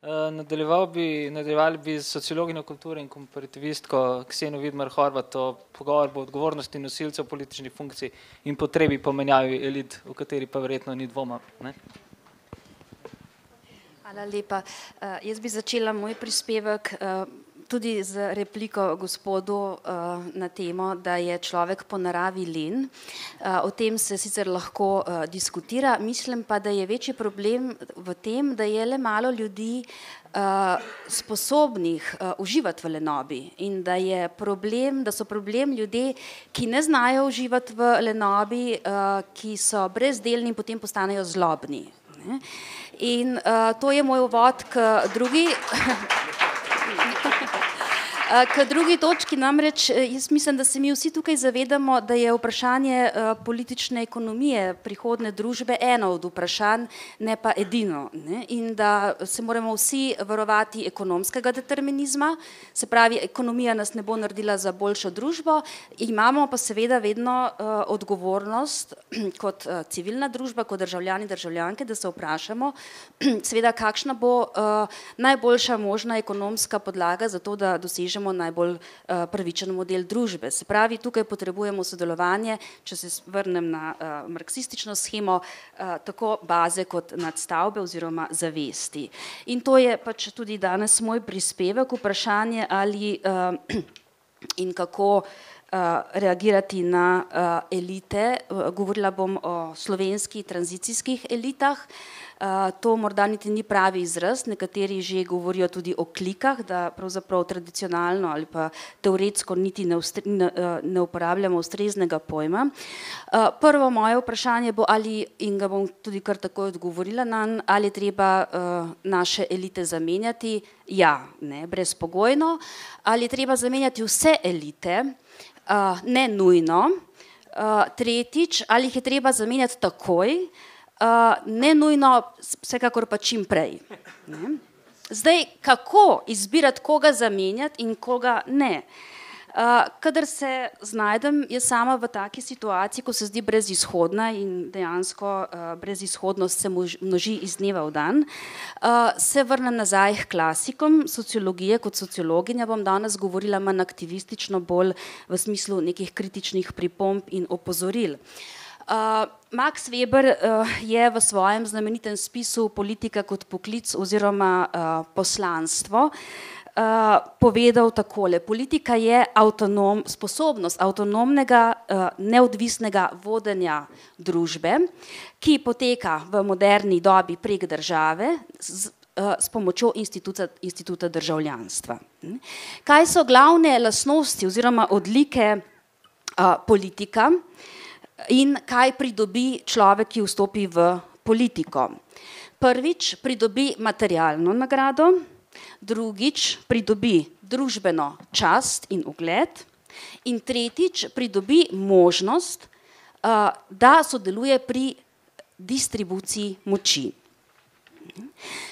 Nadaljevali bi z sociologinjo kulture in komparativistko Ksenijo Vidmar Horvat o pogovoru o odgovornosti nosilcev političnih funkcij in potrebi po menjavi elit, v kateri pa verjetno ni dvoma. Ne? Hvala lepa. Jaz bi začela moj prispevek tudi z repliko gospodu na temo, da je človek po naravi len. O tem se sicer lahko diskutira, mislim pa, da je večji problem v tem, da je le malo ljudi sposobnih uživati v lenobi in da so problem ljudje, ki ne znajo uživati v lenobi, ki so brezdelni in potem postanejo zlobni. In to je moj uvod k drugi točki, namreč jaz mislim, da se mi vsi tukaj zavedamo, da je vprašanje politične ekonomije prihodne družbe eno od vprašanj, ne pa edino. Ne? In da se moramo vsi varovati ekonomskega determinizma, se pravi, ekonomija nas ne bo naredila za boljšo družbo, imamo pa seveda vedno odgovornost kot civilna družba, kot državljani, državljanke, da se vprašamo, seveda, kakšna bo najboljša možna ekonomska podlaga za to, da dosežemo najbolj pravičen model družbe. Se pravi, tukaj potrebujemo sodelovanje, če se vrnem na marksistično shemo, tako baze kot nadstavbe oziroma zavesti. In to je pač tudi danes moj prispevek, vprašanje ali in kako reagirati na elite. Govorila bom o slovenskih tranzicijskih elitah. To morda niti ni pravi izraz, nekateri že govorijo tudi o klikah, da pravzaprav tradicionalno ali pa teoretsko niti ne uporabljamo ustreznega pojma. Prvo moje vprašanje bo, in ga bom tudi kar takoj odgovorila nanj, ali je treba naše elite zamenjati? Ja, ne, brezpogojno. Ali je treba zamenjati vse elite? Ne nujno. Tretjič, ali jih je treba zamenjati takoj? Ne nujno, vsekakor pa čim prej. Zdaj, kako izbirati, koga zamenjati in koga ne? Kadar se znajdem jaz sama v taki situaciji, ko se zdi brezizhodna in dejansko brezizhodnost se množi iz dneva v dan, se vrnem nazaj k klasikom sociologije. Kot sociologinja bom danes govorila manj aktivistično, bolj v smislu nekih kritičnih pripomb in opozoril. Max Weber je v svojem znamenitem spisu Politika kot poklic oziroma poslanstvo povedal takole: politika je sposobnost avtonomnega, neodvisnega vodenja družbe, ki poteka v moderni dobi prek države s pomočjo instituta državljanstva. Kaj so glavne lastnosti oziroma odlike politika in kaj pridobi človek, ki vstopi v politiko? Prvič, pridobi materialno nagrado. Drugič, pridobi družbeno čast in ugled. In tretjič, pridobi možnost, da sodeluje pri distribuciji moči.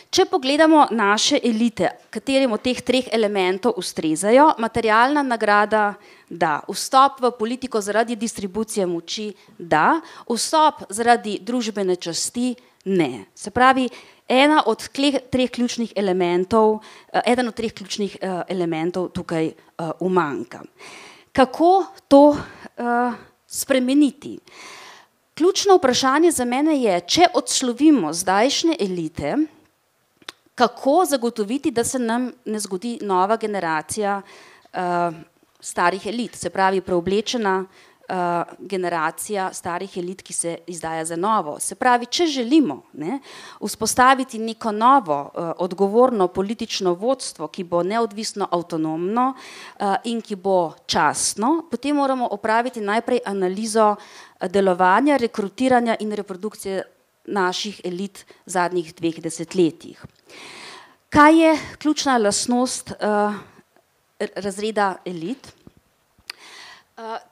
Če pogledamo naše elite, katerim od teh treh elementov ustrezajo: materialna nagrada, da; vstop v politiko zaradi distribucije moči, da; vstop zaradi družbene časti, ne. Se pravi, eden od treh ključnih elementov tukaj umanjka. Kako to spremeniti? Ključno vprašanje za mene je, če odslovimo zdajšnje elite, kako zagotoviti, da se nam ne zgodi nova generacija starih elit, se pravi preoblečena generacija starih elit, ki se izdaja za novo. Se pravi, če želimo vzpostaviti neko novo, odgovorno politično vodstvo, ki bo neodvisno, avtonomno in ki bo častno, potem moramo opraviti najprej analizo delovanja, rekrutiranja in reprodukcije naših elit v zadnjih 2 desetletjih. Kaj je ključna lastnost razreda elit?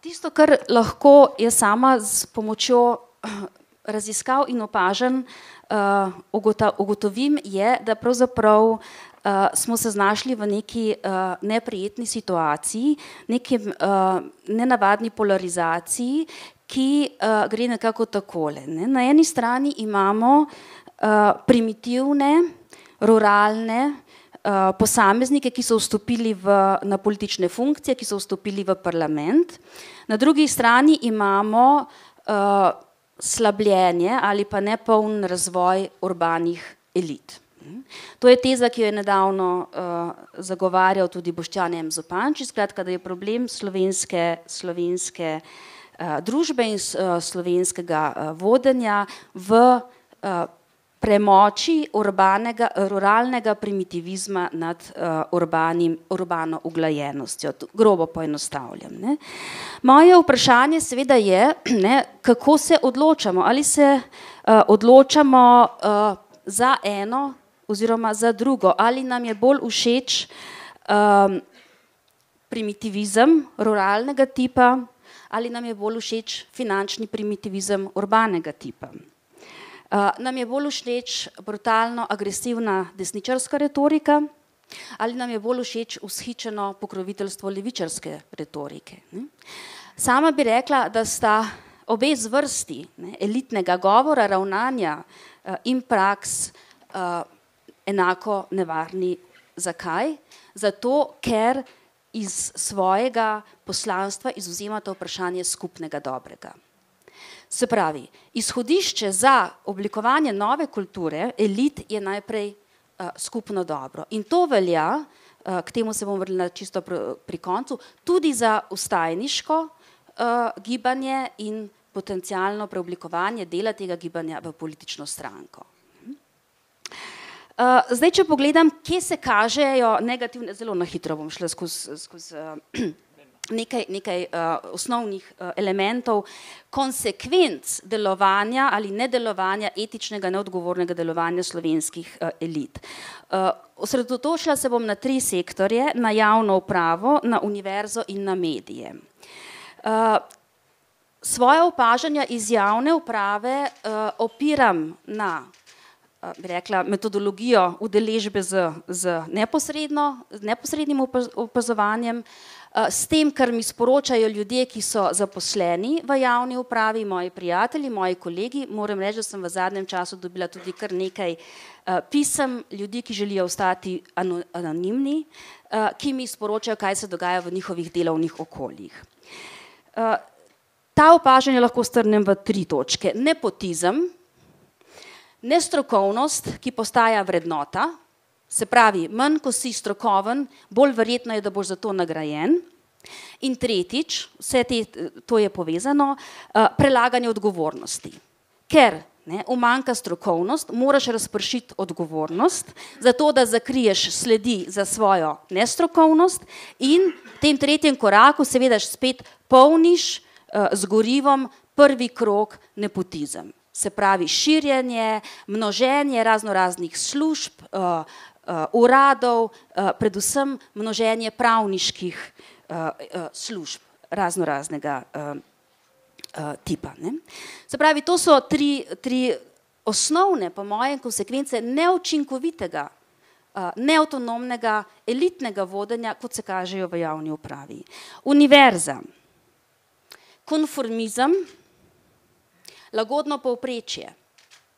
Tisto, kar lahko jaz sama s pomočjo raziskav in opažanj ugotovim, je, da pravzaprav smo se znašli v neki neprijetni situaciji, neki nenavadni polarizaciji, ki gre nekako takole. Na eni strani imamo primitivne, ruralne posameznike, ki so vstopili na politične funkcije, ki so vstopili v parlament. Na drugi strani imamo slabljenje ali pa nepoln razvoj urbanih elit. To je teza, ki jo je nedavno zagovarjal tudi Boštjan M. Zupančič, skratka, da je problem slovenske družbe in slovenskega vodenja v premoči ruralnega primitivizma nad urbano uglajenostjo. Grobo poenostavljam. Ne. Moje vprašanje seveda je, ne, kako se odločamo. Ali se odločamo za eno oziroma za drugo. Ali nam je bolj všeč primitivizem ruralnega tipa, ali nam je bolj všeč finančni primitivizem urbanega tipa. Nam je bolj všeč brutalno agresivna desničarska retorika ali nam je bolj všeč vzhičeno pokroviteljstvo levičarske retorike. Sama bi rekla, da sta obe zvrsti elitnega govora, ravnanja in praks enako nevarni. Zakaj? Zato, ker iz svojega poslanstva izvzemata vprašanje skupnega dobrega. Se pravi, izhodišče za oblikovanje nove kulture, elit, je najprej skupno dobro. In to velja, k temu se bom vrnila čisto pri koncu, tudi za vstajniško gibanje in potencialno preoblikovanje dela tega gibanja v politično stranko. Zdaj, če pogledam, kje se kažejo negativne, zelo na hitro bom šla skozi nekaj osnovnih elementov, konsekvenc delovanja ali nedelovanja, etičnega, neodgovornega delovanja slovenskih elit. Osredotočila se bom na 3 sektorje, na javno upravo, na univerzo in na medije. Svoja opažanja iz javne uprave opiram na, bi rekla, metodologijo udeležbe z neposrednim opazovanjem, s tem, kar mi sporočajo ljudje, ki so zaposleni v javni upravi, moji prijatelji, moji kolegi. Moram reči, da sem v zadnjem času dobila tudi kar nekaj pisem ljudi, ki želijo ostati anonimni, ki mi sporočajo, kaj se dogaja v njihovih delovnih okoljih. Ta opažanja lahko strnem v 3 točke. Nepotizem, nestrokovnost, ki postaja vrednota, se pravi, manj ko si strokoven, bolj verjetno je, da boš za to nagrajen. In tretjič, to je povezano, prelaganje odgovornosti. Ker umanjka strokovnost, moraš razpršiti odgovornost, zato da zakriješ sledi za svojo nestrokovnost in v tem tretjem koraku seveda spet polniš z gorivom prvi krog nepotizem. Se pravi, širjenje, množenje raznoraznih služb, uradov, predvsem množenje pravniških služb raznoraznega tipa. Se pravi, to so tri osnovne, po mojem, konsekvence neučinkovitega, neavtonomnega, elitnega vodenja, kot se kažejo v javni upravi. Univerza, konformizem, lagodno povprečje.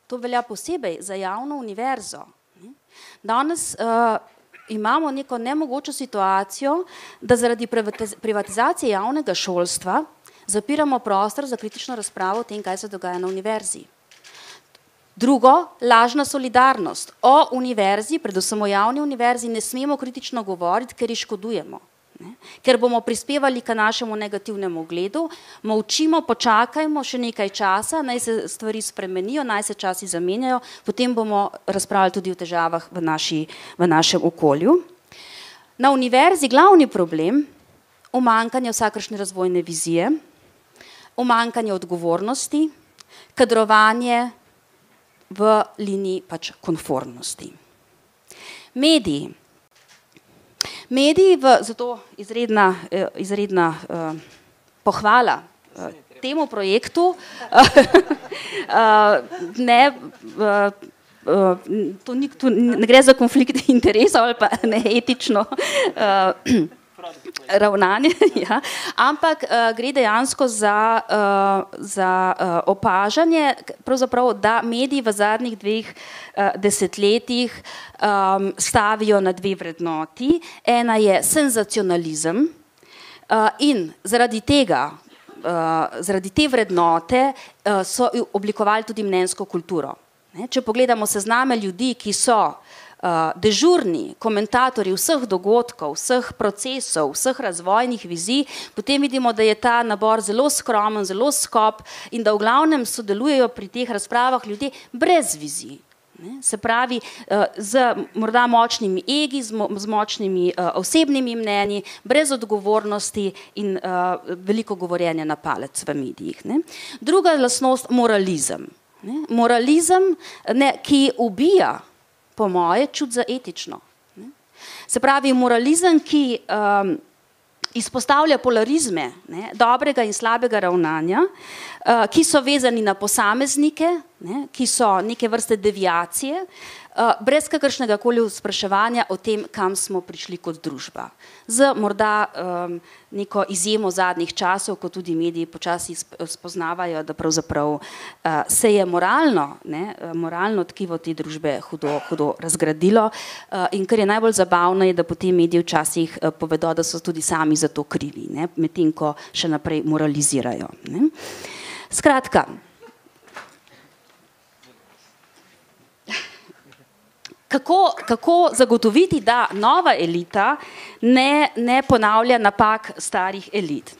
To velja posebej za javno univerzo. Danes imamo neko nemogočo situacijo, da zaradi privatizacije javnega šolstva zapiramo prostor za kritično razpravo o tem, kaj se dogaja na univerzi. Drugo, lažna solidarnost. O univerzi, predvsem o javni univerzi, ne smemo kritično govoriti, ker ji škodujemo. Ker bomo prispevali k našemu negativnemu ugledu, molčimo, počakajmo še nekaj časa, naj se stvari spremenijo, naj se časi zamenjajo, potem bomo razpravljali tudi o težavah v našem okolju. Na univerzi glavni problem, umanjkanje vsakršne razvojne vizije, umanjkanje odgovornosti, kadrovanje v liniji pač konformnosti. Mediji. Mediji, zato izredna pohvala temu projektu, tu ne gre za konflikt interesov ali pa neetično ravnanje, ja. Ampak gre dejansko za opažanje, pravzaprav, da mediji v zadnjih 2 desetletjih stavijo na 2 vrednoti. Ena je senzacionalizem in zaradi tega, zaradi te vrednote so oblikovali tudi mnenjsko kulturo. Če pogledamo sezname ljudi, ki so dežurni komentatorji vseh dogodkov, vseh procesov, vseh razvojnih vizij, potem vidimo, da je ta nabor zelo skromen, zelo skop in da v glavnem sodelujejo pri teh razpravah ljudje brez vizij. Se pravi, z morda močnimi egi, z močnimi osebnimi mnenji, brez odgovornosti in veliko govorjenja na palec v medijih. Druga lastnost, moralizem. Moralizem, ki ubija, po moje, čut za etično. Se pravi, moralizem, ki izpostavlja polarizme dobrega in slabega ravnanja, ki so vezani na posameznike, ki so neke vrste deviacije, brez kakršnega koli spraševanja o tem, kam smo prišli kot družba. Z morda neko izjemo zadnjih časov, ko tudi mediji počasi spoznavajo, da pravzaprav se je moralno tkivo te družbe hudo razgradilo in kar je najbolj zabavno je, da potem mediji včasih povedo, da so tudi sami za to krivi, medtem ko še naprej moralizirajo. Skratka, kako zagotoviti, da nova elita ne ponavlja napak starih elit.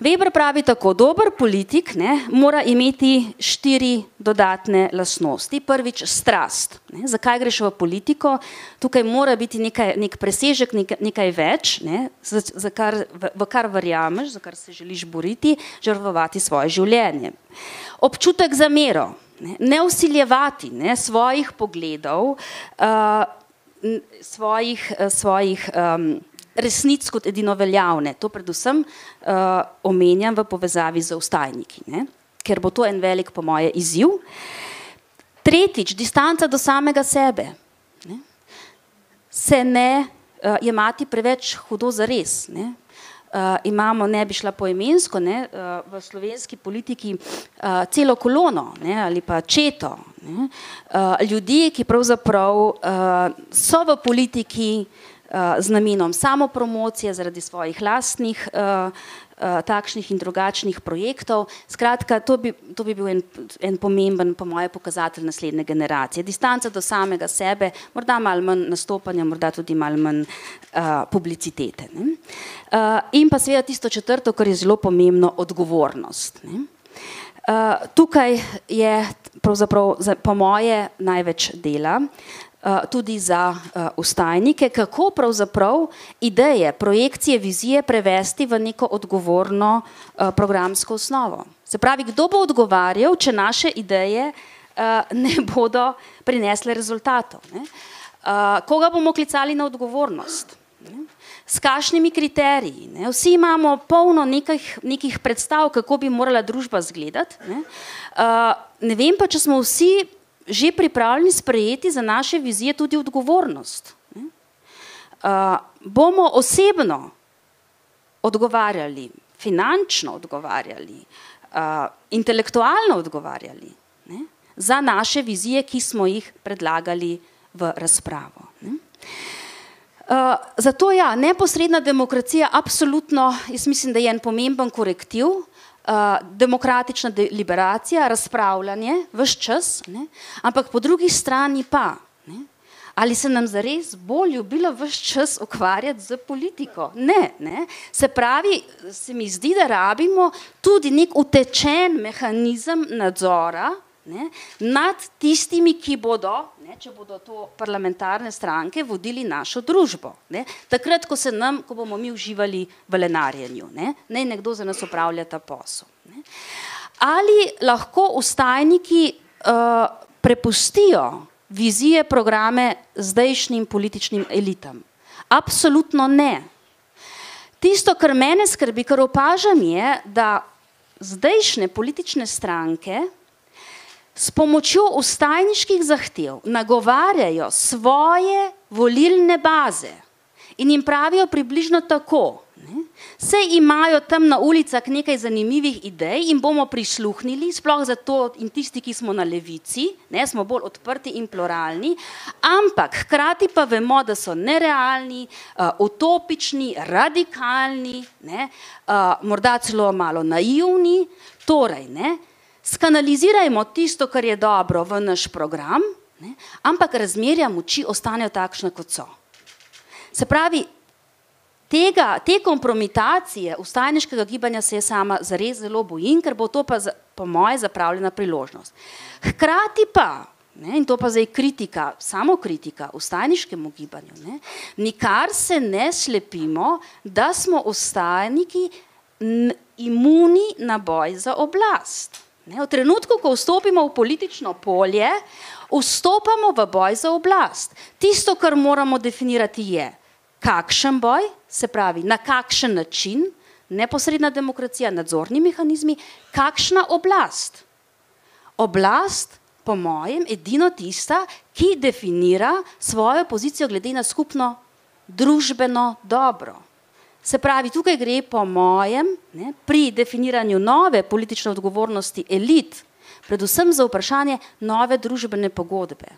Weber pravi tako, dober politik mora imeti 4 dodatne lastnosti. Prvič, strast. Zakaj greš v politiko? Tukaj mora biti nek presežek, nekaj več, v kar verjameš, za kar se želiš boriti, žrtvovati svoje življenje. Občutek za mero. Ne vsiljevati svojih pogledov, svojih resnic kot edino veljavne. To predvsem omenjam v povezavi z vstajniki, ker bo to en velik, po moje, izziv. Tretjič, distanca do samega sebe. Se ne jemati preveč hudo zares. Imamo, ne bi šla poimensko, v slovenski politiki celo kolono ali pa četo ljudi, ki pravzaprav so v politiki z namenom samopromocije zaradi svojih lastnih takšnih in drugačnih projektov. Skratka, to bi bil en pomemben, po moje, pokazatelj naslednje generacije. Distanca do samega sebe, morda malo manj nastopanja, morda tudi malo manj publicitete. In pa seveda tisto četrto, kar je zelo pomembno, odgovornost. Tukaj je pravzaprav po moje največ dela, tudi za vstajnike, kako pravzaprav ideje, projekcije, vizije prevesti v neko odgovorno programsko osnovo. Se pravi, kdo bo odgovarjal, če naše ideje ne bodo prinesle rezultatov? Koga bomo klicali na odgovornost? S kakšnimi kriteriji? Vsi imamo polno nekih predstav, kako bi morala družba izgledati. Ne vem pa, če smo vsi že pripravljeni sprejeti za naše vizije tudi odgovornost. Bomo osebno odgovarjali, finančno odgovarjali, intelektualno odgovarjali za naše vizije, ki smo jih predlagali v razpravo. Zato ja, neposredna demokracija absolutno, jaz mislim, da je en pomemben korektiv, demokratična deliberacija, razpravljanje, ves čas, ampak po drugi strani pa, ali se nam zares bo ljubilo ves čas ukvarjati z politiko? Ne. Se pravi, se mi zdi, da rabimo tudi nek utečen mehanizem nadzora nad tistimi, ki bodo, če bodo to parlamentarne stranke, vodili našo družbo. Takrat, ko bomo mi uživali v lenarjenju, naj nekdo za nas opravlja ta posel. Ali lahko vstajniki prepustijo vizije, programe zdajšnjim političnim elitam? Absolutno ne. Tisto, kar mene skrbi, kar opažam, je, da zdajšnje politične stranke s pomočjo vstajniških zahtev nagovarjajo svoje volilne baze in jim pravijo približno tako, Sej imajo tam na ulicah nekaj zanimivih idej in bomo prisluhnili, sploh zato in tisti, ki smo na levici, smo bolj odprti in pluralni, ampak hkrati pa vemo, da so nerealni, utopični, radikalni, morda celo malo naivni, torej, skanalizirajmo tisto, kar je dobro v naš program, ampak razmerja moči ostanejo takšne, kot so. Se pravi, te kompromitacije vstajniškega gibanja se je sama zares zelo bojim, ker bo to pa po moje zapravljena priložnost. Hkrati pa, in to pa zdaj kritika, samo kritika vstajniškemu gibanju, nikar se ne slepimo, da smo vstajniki imuni na boj za oblast. V trenutku, ko vstopimo v politično polje, vstopamo v boj za oblast. Tisto, kar moramo definirati je, kakšen boj, se pravi, na kakšen način, neposredna demokracija, nadzorni mehanizmi, kakšna oblast. Oblast, po mojem, edino tista, ki definira svojo pozicijo glede na skupno družbeno dobro. Se pravi, tukaj gre po mojem, pri definiranju nove politične odgovornosti elit, predvsem za vprašanje nove družbene pogodbe.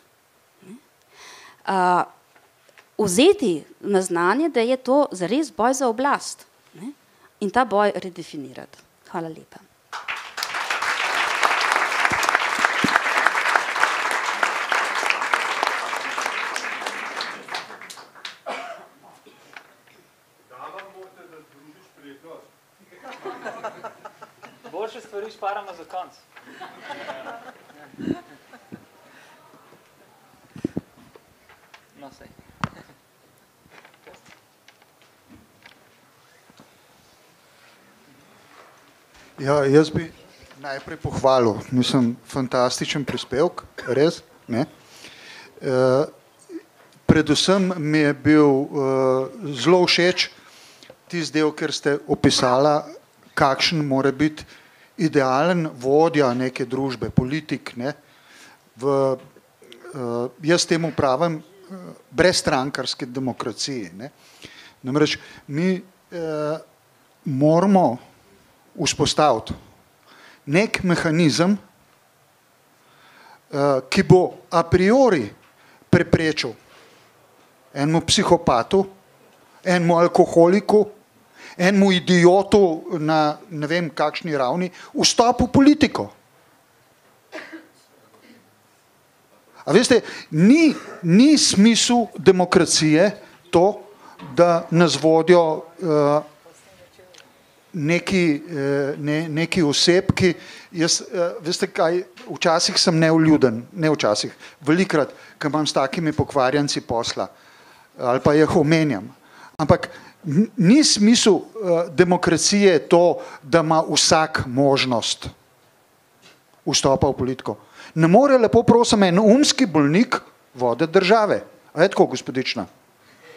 Vzeti na znanje, da je to zares boj za oblast in ta boj redefinirati. Hvala lepa. Boljše stvari šparamo za konc. No, sej. Ja, jaz bi najprej pohvalil, mislim, fantastičen prispevek, res, predvsem mi je bil zelo všeč tisti del, ker ste opisala, kakšen mora biti idealen vodja neke družbe, politik, jaz temu pravim brezstrankarske demokracije. Namreč mi moramo vzpostaviti nek mehanizem, ki bo a priori preprečil enemu psihopatu, enemu alkoholiku, enemu idiotu na ne vem kakšni ravni vstop v politiko. A veste, ni smisel demokracije to, da nas vodijo neki osebki, veste kaj, včasih sem neuljuden, ne včasih, velikrat, ko imam s takimi pokvarjanci posla, ali pa jih omenjam. Ampak ni smisel demokracije to, da ima vsak možnost vstopa v politiko. Ne more, lepo prosim, en umski bolnik voditi države. A je tako, gospodična?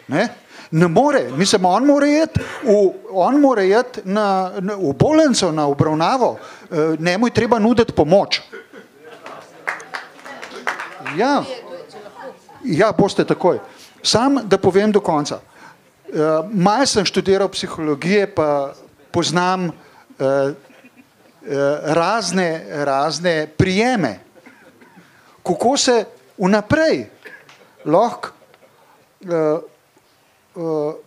Ne more, mislim, on mora iti v bolnico, na obravnavo, njemu je treba nuditi pomoč. Ja, boste takoj. Sam, da povem do konca. Malo sem študiral psihologije, pa poznam razne prijeme, kako se vnaprej lahko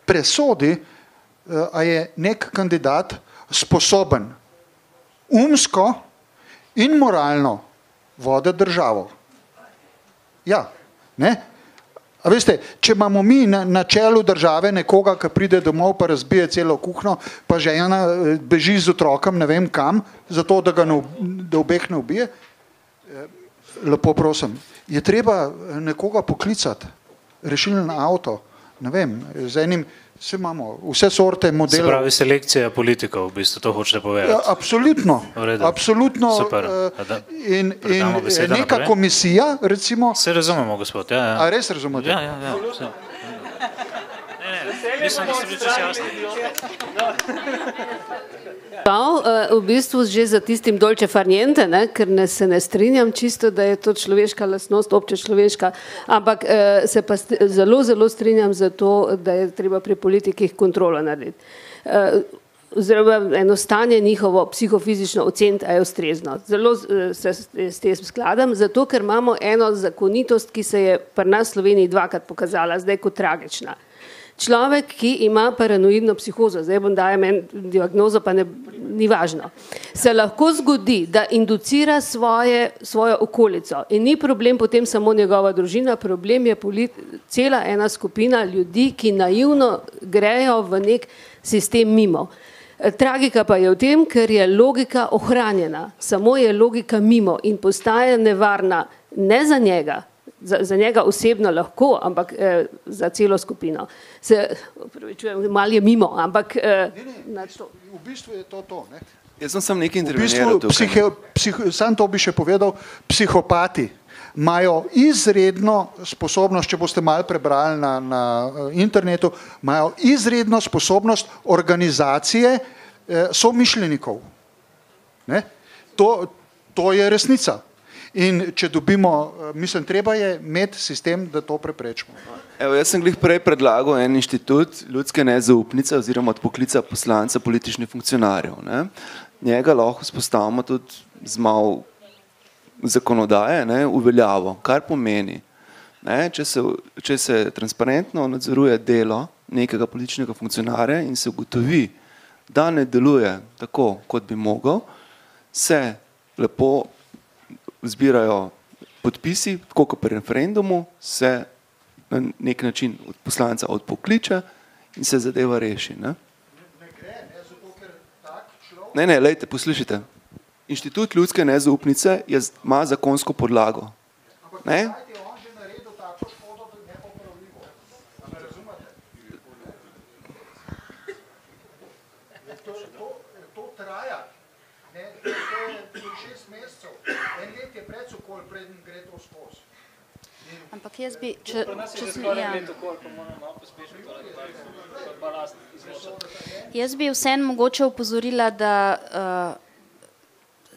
presodi, a je nek kandidat sposoben umsko in moralno voditi državo. Ja, ne? A veste, če imamo mi na čelu države nekoga, ki pride domov pa razbije celo kuhno, pa žena beži z otrokom ne vem kam, zato da obeh ne ubije, lepo prosim, je treba nekoga poklicati, rešilni avto, ne vem, z enim, vse imamo, vse sorte modelov. Se pravi selekcija politikov, v bistvu to hočete povedati. Absolutno. Super. In neka komisija, recimo. Se razumemo, gospod. Ja. A res razumete? Ja. mislim, da so bili čisto jasni. V bistvu že za tistim dolče farniente, ker se ne strinjam čisto, da je to človeška lastnost, obče človeška, ampak se pa zelo, zelo strinjam za to, da je treba pri politikih kontrolo narediti. Oziroma eno stanje njihovo psihofizično oceniti, a je ustrezno. Zelo se s tem skladam, zato ker imamo eno zakonitost, ki se je pri nas v Sloveniji dvakrat pokazala, zdaj kot tragična. Človek, ki ima paranoidno psihozo, zdaj bom dajem en diagnozo, pa ni važno, se lahko zgodi, da inducira svojo okolico in ni problem potem samo njegova družina, problem je cela ena skupina ljudi, ki naivno grejo v nek sistem mimo. Tragika pa je v tem, ker je logika ohranjena, samo je logika mimo in postaja nevarna ne za njega, za njega osebno lahko, ampak za celo skupino. Se upravičujem, malo je mimo, ampak v bistvu je to, ne? Jaz sem nekaj interveniral tukaj. Sam to bi še povedal, psihopati imajo izredno sposobnost, če boste malo prebrali na internetu, imajo izredno sposobnost organizacije somišljenikov. Ne? To je resnica. In če dobimo, mislim, treba je imeti sistem, da to preprečimo. Evo, jaz sem glih prej predlagal en inštitut ljudske nezaupnice oziroma odpoklica poslanca političnih funkcionarjev. Ne? Njega lahko spostavimo tudi z malo zakonodaje, uveljavo, kar pomeni, če se transparentno nadzoruje delo nekega političnega funkcionarja in se ugotovi, da ne deluje tako, kot bi mogel, se lepo zbirajo podpisi, tako kot pri referendumu, se na nek način od poslanca odpokliče in se zadeva reši. Ne, lejte, poslušajte. Inštitut ljudske nezaupnice ima zakonsko podlago. Ne? To traja. To je 6 mesecev. En let je predsokol, preden gre to skozi. Ampak jaz bi, če jaz bi vseeno mogoče opozorila, da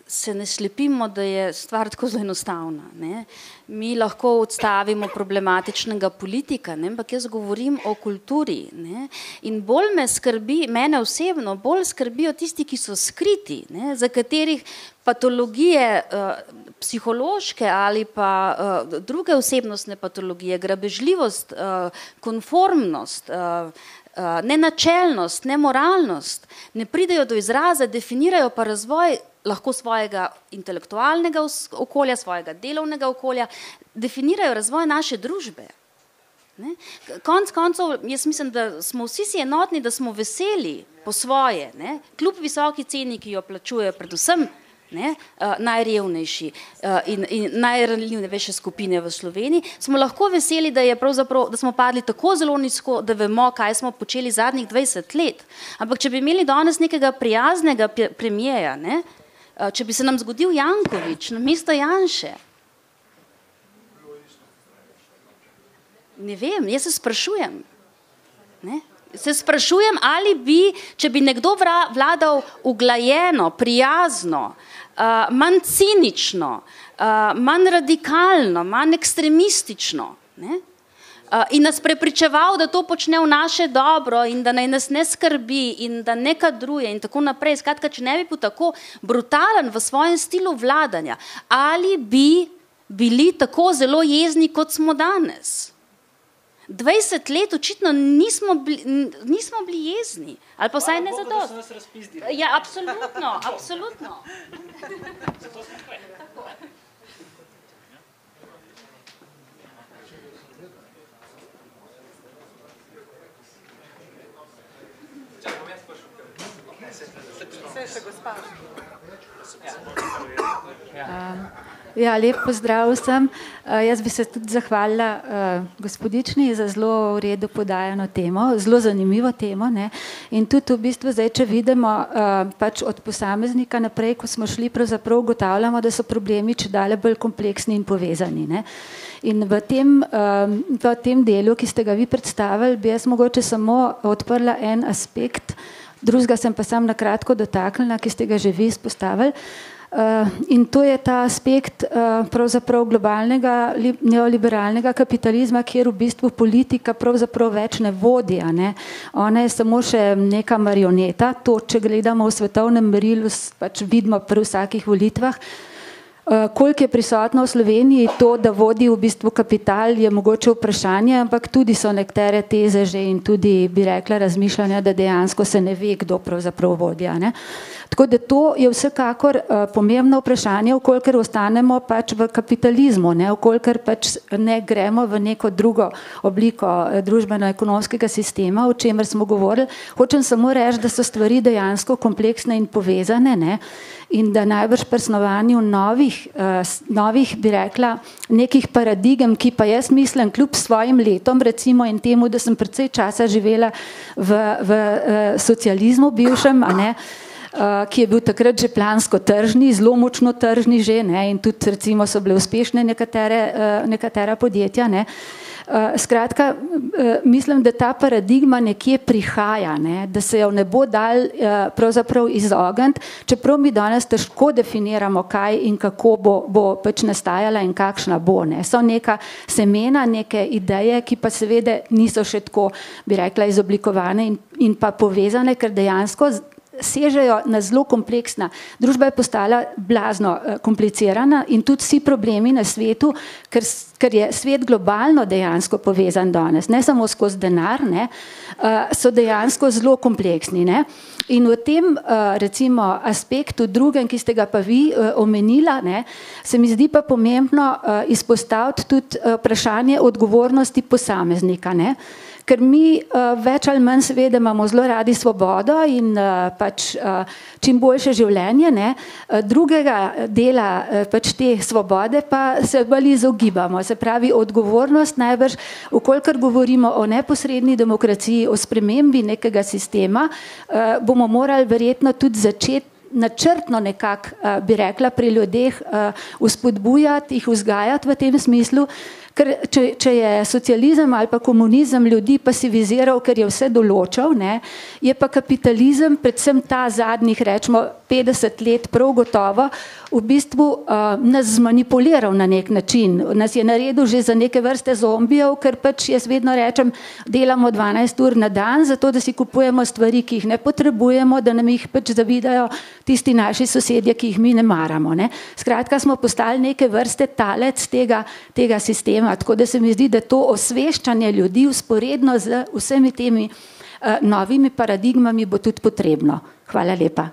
se ne slepimo, da je stvar tako zelo enostavna. Ne? Mi lahko odstavimo problematičnega politika, ne? Ampak jaz govorim o kulturi. Ne? In bolj me skrbi, mene osebno, bolj skrbijo tisti, ki so skriti, ne? Za katerih patologije psihološke ali pa druge osebnostne patologije, grabežljivost, konformnost, nenačelnost, nemoralnost ne pridejo do izraza, definirajo pa razvoj lahko svojega intelektualnega okolja, svojega delovnega okolja, definirajo razvoj naše družbe. Konec koncev, jaz mislim, da smo vsi si enotni, da smo veseli po svoje, ne? Kljub visoki ceni, ki jo plačujejo predvsem najrevnejši in najranljivejše skupine v Sloveniji, smo lahko veseli, da smo padli tako zelo nizko, da vemo, kaj smo počeli zadnjih 20 let. Ampak če bi imeli danes nekega prijaznega premijeja, če bi se nam zgodil Janković namesto Janše, ne vem, jaz se sprašujem. Se sprašujem, ali bi, če bi nekdo vladal uglajeno, prijazno, manj cinično, manj radikalno, manj ekstremistično, in nas prepričeval, da to počne v naše dobro in da naj nas ne skrbi in da ne kadruje in tako naprej. Skratka, če ne bi bil tako brutalen v svojem stilu vladanja, ali bi bili tako zelo jezni, kot smo danes? 20 let očitno nismo bili jezni, ali pa vsaj ne zato. Ja, absolutno, absolutno. Ja, lep pozdrav vsem. Jaz bi se tudi zahvalila gospodični za zelo v redu podajano temo, zelo zanimivo temo. Ne? In tudi v bistvu zdaj, če vidimo pač od posameznika naprej, ko smo šli, pravzaprav ugotavljamo, da so problemi čedalje bolj kompleksni in povezani. Ne? In v tem delu, ki ste ga vi predstavili, bi jaz mogoče samo odprla en aspekt, drugega sem pa sam na kratko dotaknila, ki ste ga že vi izpostavili. In to je ta aspekt pravzaprav globalnega neoliberalnega kapitalizma, kjer v bistvu politika pravzaprav več ne vodi. Ne? Ona je samo še neka marioneta, to, če gledamo v svetovnem merilu, pač vidimo pri vsakih volitvah. Koliko je prisotno v Sloveniji to, da vodi v bistvu kapital, je mogoče vprašanje, ampak tudi so nekatere teze že in tudi bi rekla razmišljanja, da dejansko se ne ve, kdo pravzaprav vodja. Ne? Tako da to je vsekakor pomembno vprašanje, vkolikor ostanemo pač v kapitalizmu, ne? Vkolikor pač ne gremo v neko drugo obliko družbeno-ekonomskega sistema, o čemer smo govorili. Hočem samo reči, da so stvari dejansko kompleksne in povezane, ne? In da najbrž pri snovanju novih, bi rekla, nekih paradigem, ki pa jaz mislim, kljub svojim letom, recimo in temu, da sem precej časa živela v socializmu bivšem, a ne, ki je bil takrat že plansko tržni, zelo močno tržni že, ne, in tudi recimo so bile uspešne nekatera podjetja, ne. Skratka, mislim, da ta paradigma nekje prihaja, ne, da se jo ne bo dal pravzaprav izogniti, čeprav mi danes težko definiramo, kaj in kako bo pač nastajala in kakšna bo. Ne. So neka semena, neke ideje, ki pa seveda niso še tako, bi rekla, izoblikovane in pa povezane, ker dejansko sežejo na zelo kompleksna. Družba je postala blazno komplicirana in tudi vsi problemi na svetu, ker je svet globalno dejansko povezan danes, ne samo skozi denar, ne, so dejansko zelo kompleksni. Ne. In v tem recimo aspektu drugem, ki ste ga pa vi omenila, ne, se mi zdi pa pomembno izpostaviti tudi vprašanje odgovornosti posameznika. Ne. Ker mi več ali manj seveda imamo zelo radi svobodo in pač čim boljše življenje, ne? Drugega dela pač te svobode pa se bolj izogibamo. Se pravi, odgovornost najbrž, vkolikor govorimo o neposredni demokraciji, o spremembi nekega sistema, bomo morali verjetno tudi začeti načrtno nekako, bi rekla, pri ljudeh vzpodbujati, jih vzgajati v tem smislu, ker če je socializem ali pa komunizem ljudi pasiviziral, ker je vse določal, ne, je pa kapitalizem, predvsem ta zadnjih, rečemo, 50 let prav gotovo, v bistvu nas zmanipuliral na nek način. Nas je naredil že za neke vrste zombijev, ker pač jaz vedno rečem, delamo 12 ur na dan, zato da si kupujemo stvari, ki jih ne potrebujemo, da nam jih pač zavidajo tisti naši sosedje, ki jih mi ne maramo. Ne. Skratka, smo postali neke vrste talec tega sistema. Tako da se mi zdi, da to osveščanje ljudi vzporedno z vsemi temi novimi paradigmami bo tudi potrebno. Hvala lepa.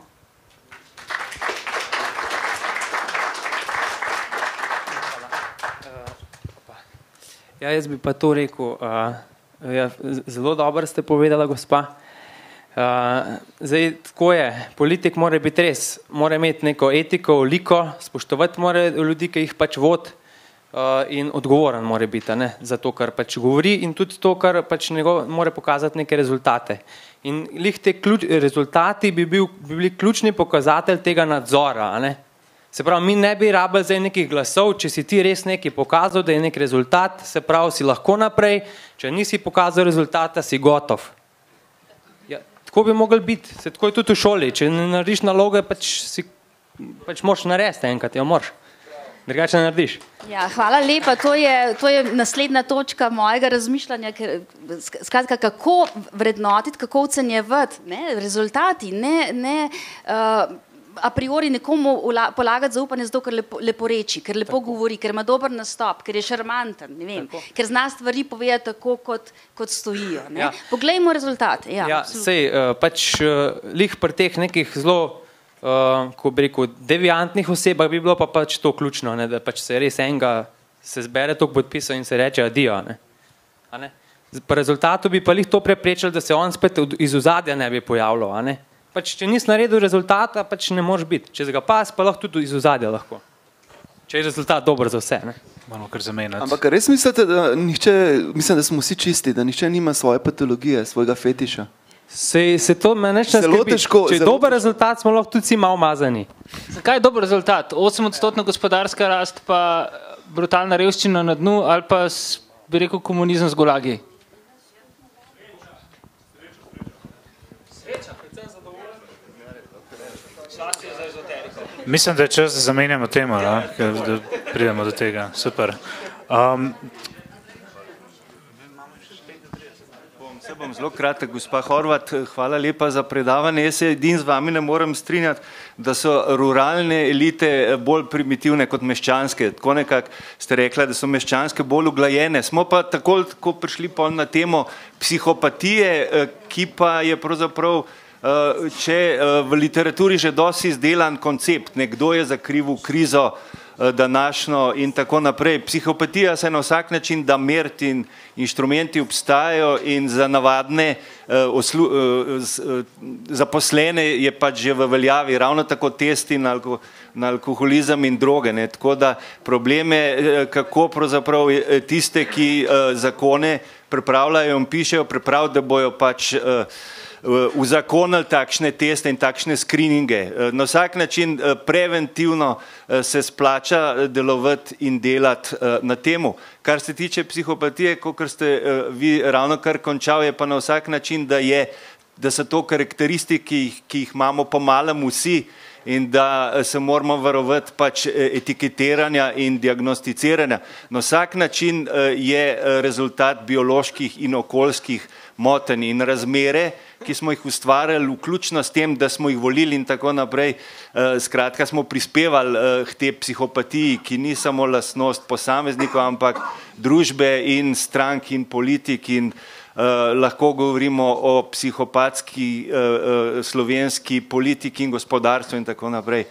Ja, jaz bi pa to rekel. Zelo dobro ste povedala, gospa. Zdaj, tako je, politik mora biti res, mora imeti neko etiko, liko, spoštovati mora ljudi, ki jih pač vodi, in odgovoren mora biti, ne, za to, kar pač govori in tudi to, kar pač mora pokazati neke rezultate. In lih te rezultati bi bili ključni pokazatelj tega nadzora, ne. Se pravi, mi ne bi rabili zdaj nekih glasov, če si ti res nekaj pokazal, da je nek rezultat, se pravi, si lahko naprej, če nisi pokazal rezultata, si gotov. Ja, tako bi mogli biti, se tako je tudi v šoli, če ne narediš naloge, pač moraš narediti enkrat, jo moraš. Drugače ne narediš. Ja, hvala lepa, to je naslednja točka mojega razmišljanja, skratka, kako vrednotiti, kako ocenjevati, ne, rezultati, ne a priori nekomu polagati zaupanje zato, ker lepo reči, ker lepo govori, ker ima dober nastop, ker je šarmanten, ne vem, ker zna stvari povedati tako, kot stojijo. Ne. Ja. Poglejmo rezultate. Ja, sej, pač lih pri teh nekih zelo ko bi rekel, deviantnih osebah bi bilo pa pač to ključno, ne, da pač se res enega se zbere toliko podpisov in se reče adijo. Ne. Po rezultatu bi pa lih to preprečili, da se on spet iz ozadja ne bi pojavljal. A ne. Pač, če nisi naredil rezultata, pač ne moreš biti. Če ga pas, pa lahko tudi iz ozadja lahko. Če je rezultat dober za vse. Ne? Moramo kar zamenjati. Ampak res mislite, da mislim, da smo vsi čisti, da nihče nima svoje patologije, svojega fetiša? Se to me neč ne skrbi. Če je dober rezultat, smo lahko tudi malo mazani. Zakaj je dober rezultat? 8% gospodarska rast, pa brutalna revščina na dnu, ali pa, bi rekel, komunizem z gulagi? Mislim, da je čas, da zamenjamo temo, da pridemo do tega. Super. Se bom zelo kratek, gospa Horvat, hvala lepa za predavanje. Jaz se edin z vami ne morem strinjati, da so ruralne elite bolj primitivne kot meščanske. Tako nekako ste rekla, da so meščanske bolj uglajene. Smo pa tako prišli na temo psihopatije, ki pa je pravzaprav, če v literaturi že dosti izdelan koncept, nekdo je zakrivil krizo današnjo in tako naprej. Psihopatija se na vsak način da meriti in inštrumenti obstajajo in za navadne zaposlene je pač že v veljavi ravno tako testi na alkoholizem in droge. Ne. Tako da problem je, kako pravzaprav tiste, ki zakone pripravljajo in pišejo, pripraviti, da bojo pač uzakonili takšne teste in takšne screeninge. Na vsak način preventivno se splača delovati in delati na temu. Kar se tiče psihopatije, kot ste vi ravno kar končali, je pa na vsak način, da so to karakteristiki, ki jih imamo po malem vsi in da se moramo varovati pač etiketiranja in diagnosticiranja. Na vsak način je rezultat bioloških in okoljskih motenj in razmere, ki smo jih ustvarjali, vključno s tem, da smo jih volili in tako naprej. Skratka, smo prispevali k tej psihopatiji, ki ni samo lastnost posameznikov, ampak družbe in strank in politik in lahko govorimo o psihopatski slovenski politiki in gospodarstvu in tako naprej.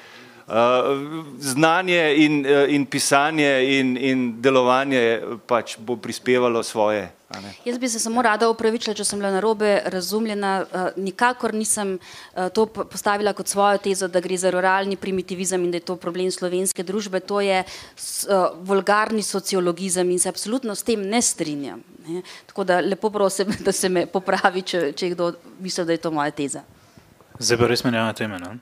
Znanje in pisanje in delovanje pač bo prispevalo svoje. Jaz bi se samo rada opravičila, če sem bila narobe razumljena. Nikakor nisem to postavila kot svojo tezo, da gre za ruralni primitivizem in da je to problem slovenske družbe. To je vulgarni sociologizem in se absolutno s tem ne strinjam. Tako da lepo prosim, da se me popravi, če kdo misli, da je to moja teza. Zdaj pa res menjava teme, ne?